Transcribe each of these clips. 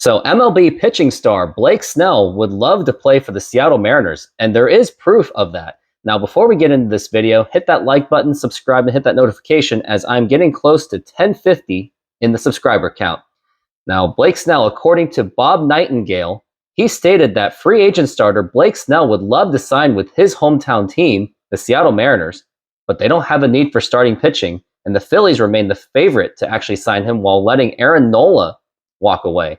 So MLB pitching star Blake Snell would love to play for the Seattle Mariners, and there is proof of that. Now, before we get into this video, hit that like button, subscribe, and hit that notification as I'm getting close to 1050 in the subscriber count. Now, Blake Snell, according to Bob Nightingale, he stated that free agent starter Blake Snell would love to sign with his hometown team, the Seattle Mariners, but they don't have a need for starting pitching, and the Phillies remain the favorite to actually sign him while letting Aaron Nola walk away.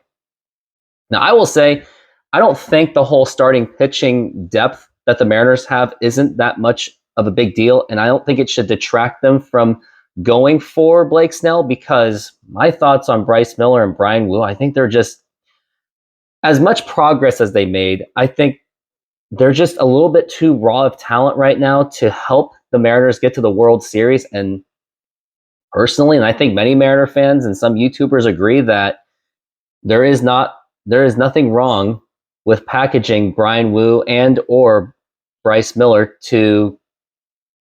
Now, I will say, I don't think the whole starting pitching depth that the Mariners have isn't that much of a big deal, and I don't think it should detract them from going for Blake Snell, because my thoughts on Bryce Miller and Brian Wu, I think they're just, as much progress as they made, I think they're just a little bit too raw of talent right now to help the Mariners get to the World Series. And personally, and I think many Mariner fans and some YouTubers agree, that there is nothing wrong with packaging Brian Wu and or Bryce Miller to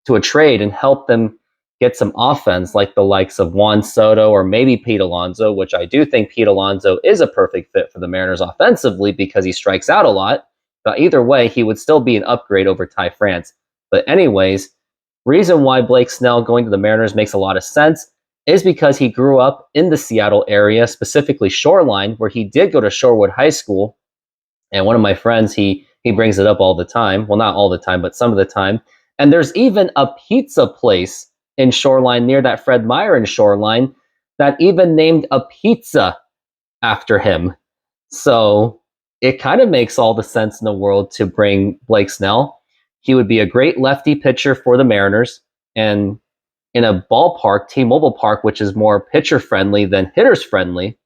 a trade and help them get some offense, like the likes of Juan Soto or maybe Pete Alonso, which I do think Pete Alonso is a perfect fit for the Mariners offensively because he strikes out a lot. But either way, he would still be an upgrade over Ty France. But anyways, reason why Blake Snell going to the Mariners makes a lot of sense is because he grew up in the Seattle area, specifically Shoreline, where he did go to Shorewood High School. And one of my friends, he brings it up all the time. Well, not all the time, but some of the time. And there's even a pizza place in Shoreline near that Fred Meyer in Shoreline that even named a pizza after him. So it kind of makes all the sense in the world to bring Blake Snell. He would be a great lefty pitcher for the Mariners, and in a ballpark, T-Mobile Park, which is more pitcher friendly than hitters friendly.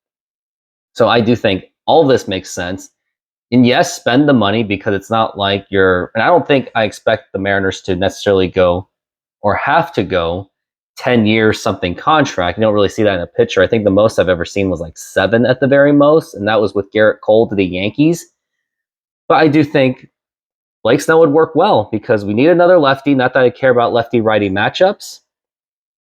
So I do think all this makes sense. And yes, spend the money, because it's not like and I don't think I expect the Mariners to necessarily go or have to go 10 years something contract. You don't really see that in a pitcher. I think the most I've ever seen was like 7 at the very most, and that was with Garrett Cole to the Yankees. But I do think Blake Snell would work well, because we need another lefty. Not that I care about lefty-righty matchups,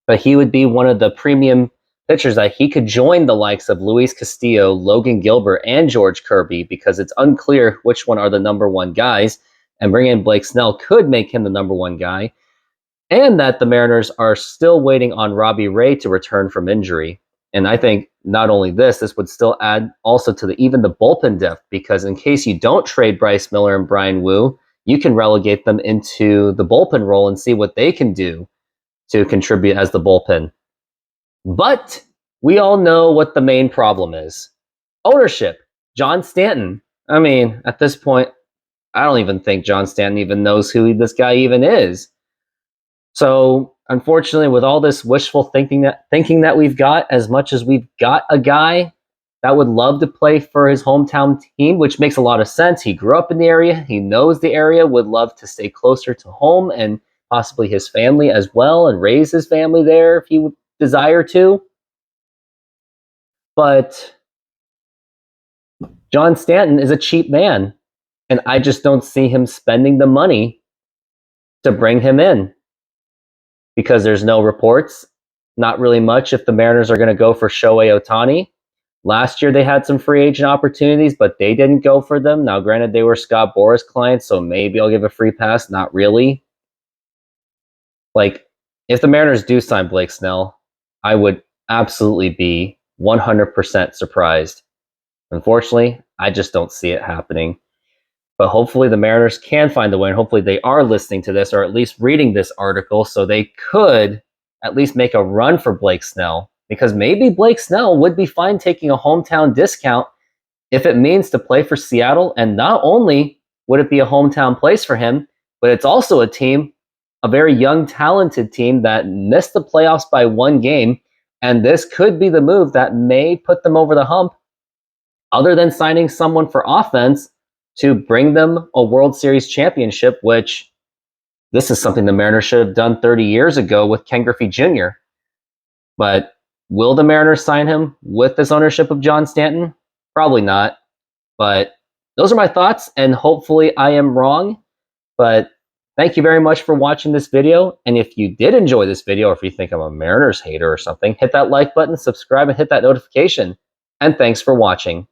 but he would be one of the premium pitchers that he could join the likes of Luis Castillo, Logan Gilbert, and George Kirby, because it's unclear which one are the number one guys, and bringing in Blake Snell could make him the number one guy. And that the Mariners are still waiting on Robbie Ray to return from injury. And I think not only this would still add also to even the bullpen depth, because in case you don't trade Bryce Miller and Brian Wu, you can relegate them into the bullpen role and see what they can do to contribute as the bullpen. But we all know what the main problem is. Ownership. John Stanton. I mean, at this point, I don't even think John Stanton even knows who this guy even is. So, unfortunately, with all this wishful thinking that we've got, as much as we've got a guy that would love to play for his hometown team, which makes a lot of sense. He grew up in the area. He knows the area, would love to stay closer to home and possibly his family as well, and raise his family there if he would desire to. But John Stanton is a cheap man, and I just don't see him spending the money to bring him in, because there's no reports, not really much, if the Mariners are going to go for Shohei Ohtani. Last year they had some free agent opportunities, but they didn't go for them. Now, granted, they were Scott Boras clients, so maybe I'll give a free pass. Not really. Like, if the Mariners do sign Blake Snell, I would absolutely be 100% surprised. Unfortunately, I just don't see it happening. But hopefully the Mariners can find a way, and hopefully they are listening to this, or at least reading this article, so they could at least make a run for Blake Snell, because maybe Blake Snell would be fine taking a hometown discount if it means to play for Seattle. And not only would it be a hometown place for him, but it's also a team, a very young, talented team that missed the playoffs by 1 game, and this could be the move that may put them over the hump, other than signing someone for offense to bring them a World Series championship, which this is something the Mariners should have done 30 years ago with Ken Griffey Jr. But will the Mariners sign him with this ownership of John Stanton? Probably not. But those are my thoughts, and hopefully I am wrong. But thank you very much for watching this video. And if you did enjoy this video, or if you think I'm a Mariners hater or something, hit that like button, subscribe, and hit that notification. And thanks for watching.